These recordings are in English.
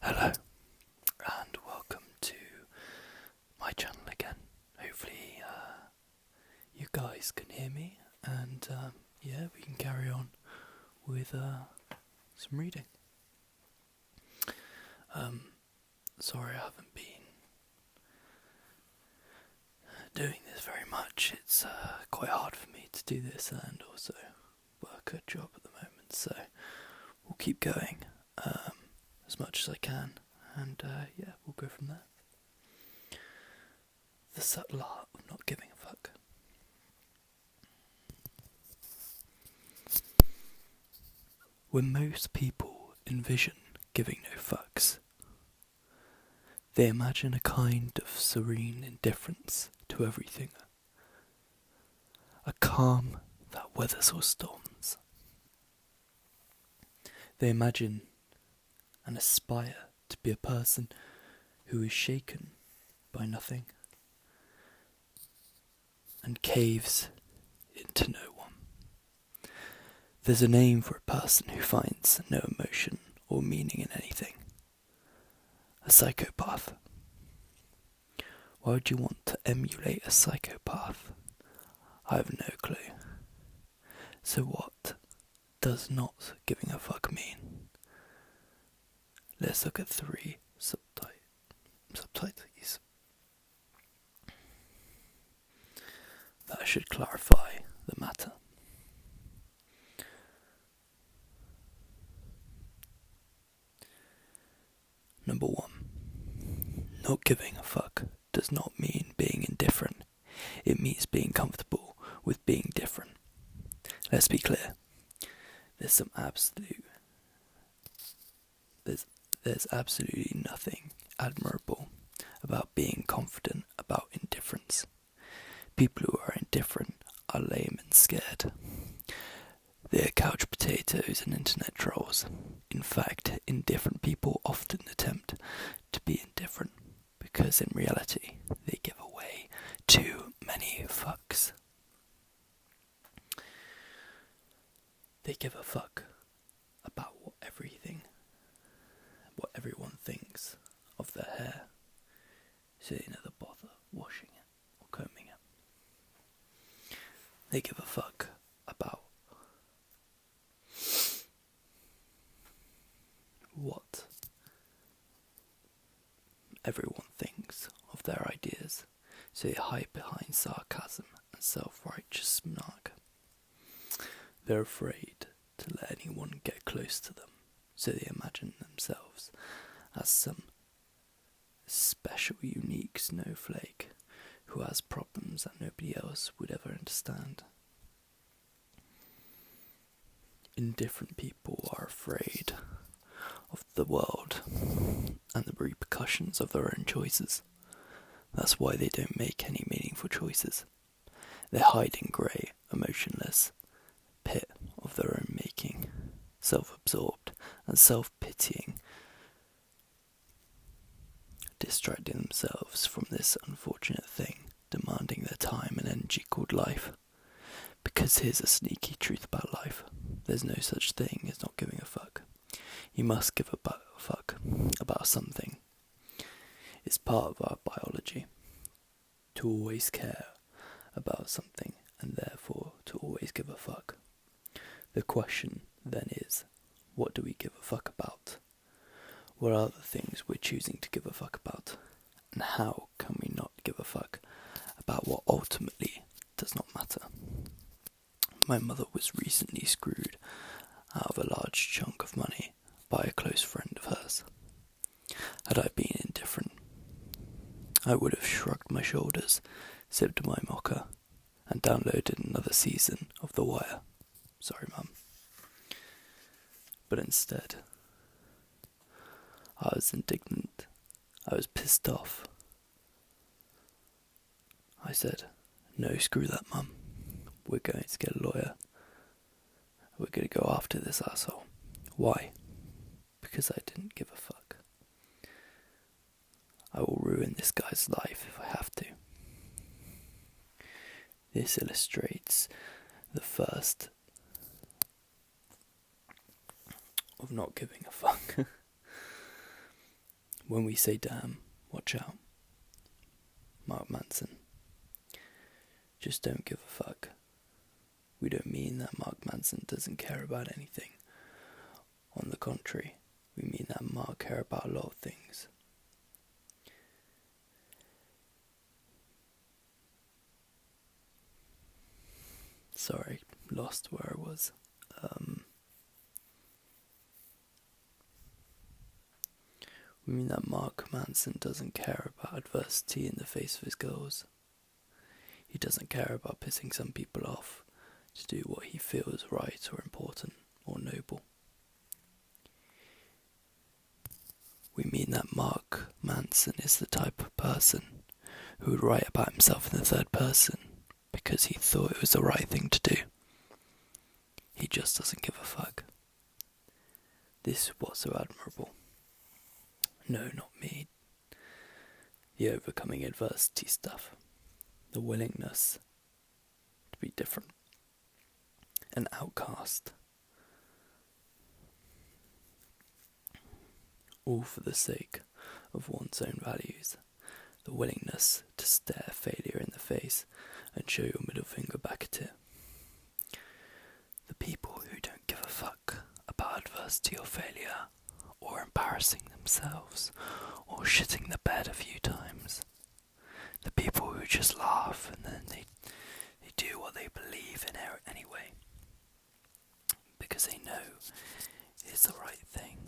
Hello, and welcome to my channel again. Hopefully, you guys can hear me, and yeah, we can carry on with some reading. Sorry, I haven't been doing this very much. It's quite hard for me to do this and also work a job at the moment, so we'll keep going as much as I can, and yeah, we'll go from there. The subtle art of not giving a fuck. When most people envision giving no fucks, they imagine a kind of serene indifference to everything, a calm that weathers all storms. They imagine and aspire to be a person who is shaken by nothing and caves into no one. There's a name for a person who finds no emotion or meaning in anything. A psychopath. Why would you want to emulate a psychopath? I have no clue. So what does not giving a fuck mean? Let's look at 3 subtitles. That should clarify the matter. Number 1. Not giving a fuck does not mean being indifferent. It means being comfortable with being different. Let's be clear. There's absolutely nothing admirable about being confident about indifference. People who are indifferent are lame and scared. They are couch potatoes and internet trolls. In fact, indifferent people often attempt to be indifferent because in reality they give away too many fucks. They give a fuck about what everyone thinks of their hair, so they never bother washing it or combing it. They give a fuck about what everyone thinks of their ideas, so they hide behind sarcasm and self-righteous snark. They're afraid to let anyone get close to them, so they imagine themselves as some special, unique snowflake who has problems that nobody else would ever understand. Indifferent people are afraid of the world and the repercussions of their own choices. That's why they don't make any meaningful choices. They hide in grey, emotionless pit of their own making, self-absorbed and self-pitying, distracting themselves from this unfortunate thing, demanding their time and energy called life. Because here's a sneaky truth about life. There's no such thing as not giving a fuck. You must give a fuck about something. It's part of our biology to always care about something and therefore to always give a fuck. The question then is, what do we give a fuck about? What are the things we're choosing to give a fuck about? And how can we not give a fuck about what ultimately does not matter? My mother was recently screwed out of a large chunk of money by a close friend of hers. Had I been indifferent, I would have shrugged my shoulders, sipped my mocha, and downloaded another season of The Wire. Sorry, Mum. But instead, I was indignant. I was pissed off. I said, "No, screw that, Mum. We're going to get a lawyer. We're going to go after this asshole." Why? Because I didn't give a fuck. I will ruin this guy's life if I have to. This illustrates the first of not giving a fuck. When we say damn, watch out. Mark Manson. Just don't give a fuck. We don't mean that Mark Manson doesn't care about anything. On the contrary, we mean that Mark cares about a lot of things. Sorry, lost where I was. We mean that Mark Manson doesn't care about adversity in the face of his goals. He doesn't care about pissing some people off to do what he feels right or important or noble. We mean that Mark Manson is the type of person who would write about himself in the third person because he thought it was the right thing to do. He just doesn't give a fuck. This is what's so admirable. No, not me. The overcoming adversity stuff. The willingness to be different. An outcast. All for the sake of one's own values. The willingness to stare failure in the face and show your middle finger back at it. The people who don't give a fuck about adversity or failure, or embarrassing themselves, or shitting the bed a few times. The people who just laugh and then they do what they believe in anyway. Because they know it's the right thing.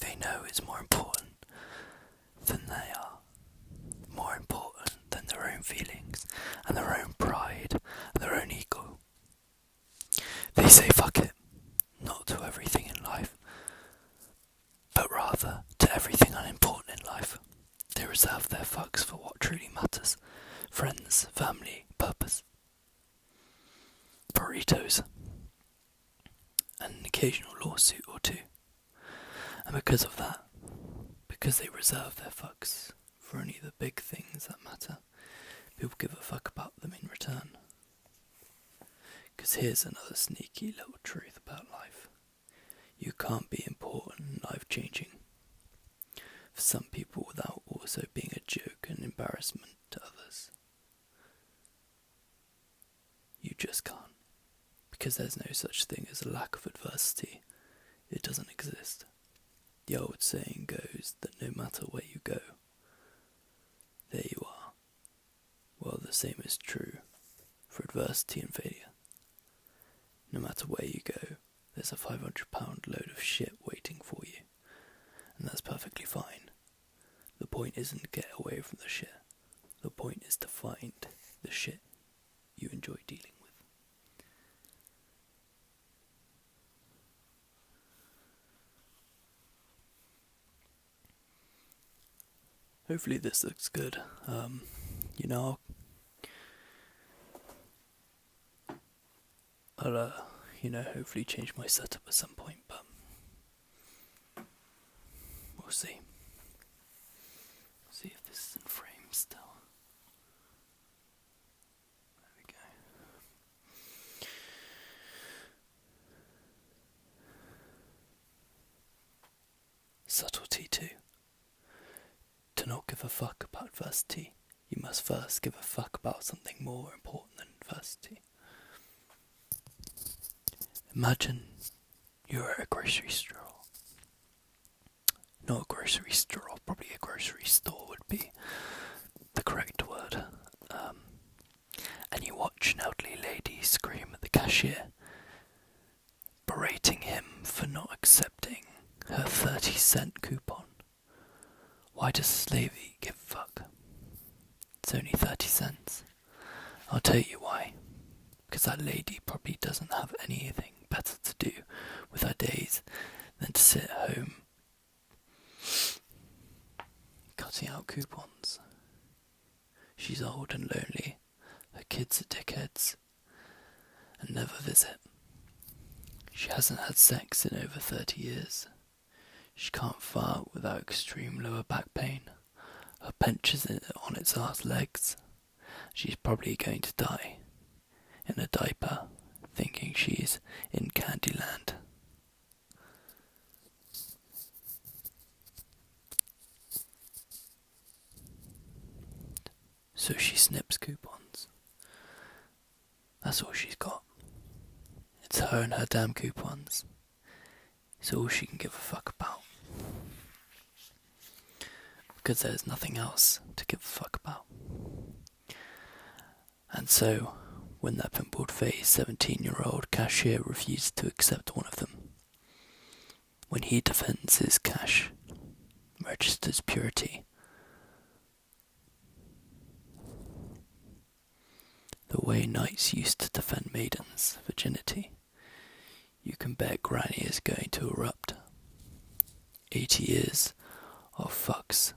They know it's more important than they are. More important than their own feelings and their own pride and their own ego. They say fuck it, not to everything in life, but rather to everything unimportant in life. They reserve their fucks for what truly matters. Friends, family, purpose. Burritos. And an occasional lawsuit or two. And because of that, because they reserve their fucks for only the big things that matter, people give a fuck about them in return. Because here's another sneaky little truth about life. You can't be important and life-changing for some people without also being a joke and embarrassment to others. You just can't. Because there's no such thing as a lack of adversity. It doesn't exist. The old saying goes that no matter where you go, there you are. Well, the same is true for adversity and failure. No matter where you go, there's a 500-pound load of shit waiting for you. And that's perfectly fine. The point isn't to get away from the shit. The point is to find the shit you enjoy dealing with. Hopefully this looks good. I'll hopefully change my setup at some point, but we'll see. See if this is in frame still. There we go. Subtlety 2. To not give a fuck about adversity, you must first give a fuck about something more important than adversity. Imagine you're at a grocery store. Not a grocery store, probably a grocery store would be the correct word. And you watch an elderly lady scream at the cashier, berating him for not accepting her 30-cent coupon. Why does this lady give a fuck? It's only 30 cents. I'll tell you why. Because that lady probably doesn't have anything better to do with her days than to sit at home cutting out coupons. She's old and lonely. Her kids are dickheads and never visit. She hasn't had sex in over 30 years. She can't fart without extreme lower back pain. Her bench is on its arse legs. She's probably going to die in a diaper, thinking she's in Candyland. so she snips coupons. That's all she's got. It's her and her damn coupons. It's all she can give a fuck about. Because there's nothing else to give a fuck about. And so, when that pimpled-faced 17-year-old cashier refuses to accept one of them, when he defends his cash register's purity, the way knights used to defend maidens' virginity, you can bet Granny is going to erupt. 80 years of fucks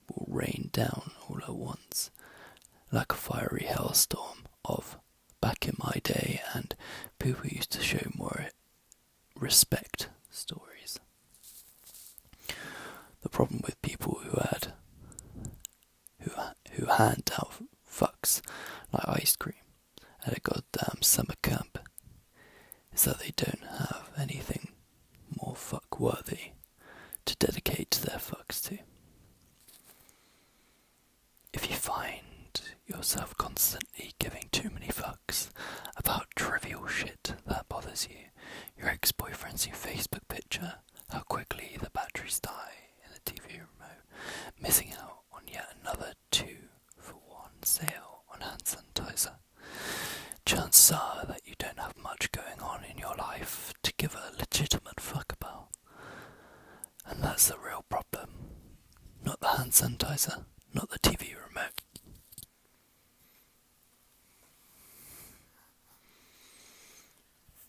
will rain down all at once, like a fiery hailstorm of back in my day and people used to show more respect stories. The problem with people who hand out fucks like ice cream at a goddamn summer camp is that they don't have anything more fuck worthy to dedicate their fucks to. If you find yourself constantly giving too many fucks about trivial shit that bothers you, your ex-boyfriend's new Facebook picture, how quickly the batteries die in the TV remote, missing out on yet another 2-for-1 sale on hand sanitizer, chances are that you don't have much going on in your life to give a legitimate fuck about. And that's the real problem. Not the hand sanitizer, not the TV remote.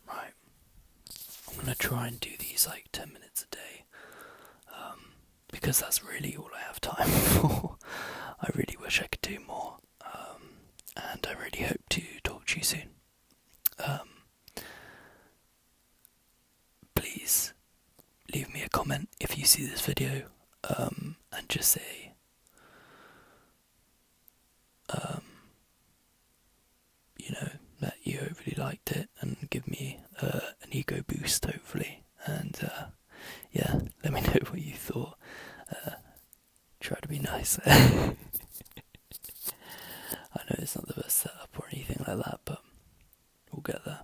Right. I'm going to try and do these like 10 minutes a day. Because that's really all I have time for. I really wish I could do more. And I really hope to talk to you soon. Please leave me a comment if you see this video, and just say that you overly liked it and give me an ego boost, hopefully. And yeah, let me know what you thought. Try to be nice. I know it's not the best setup or anything like that, but we'll get there.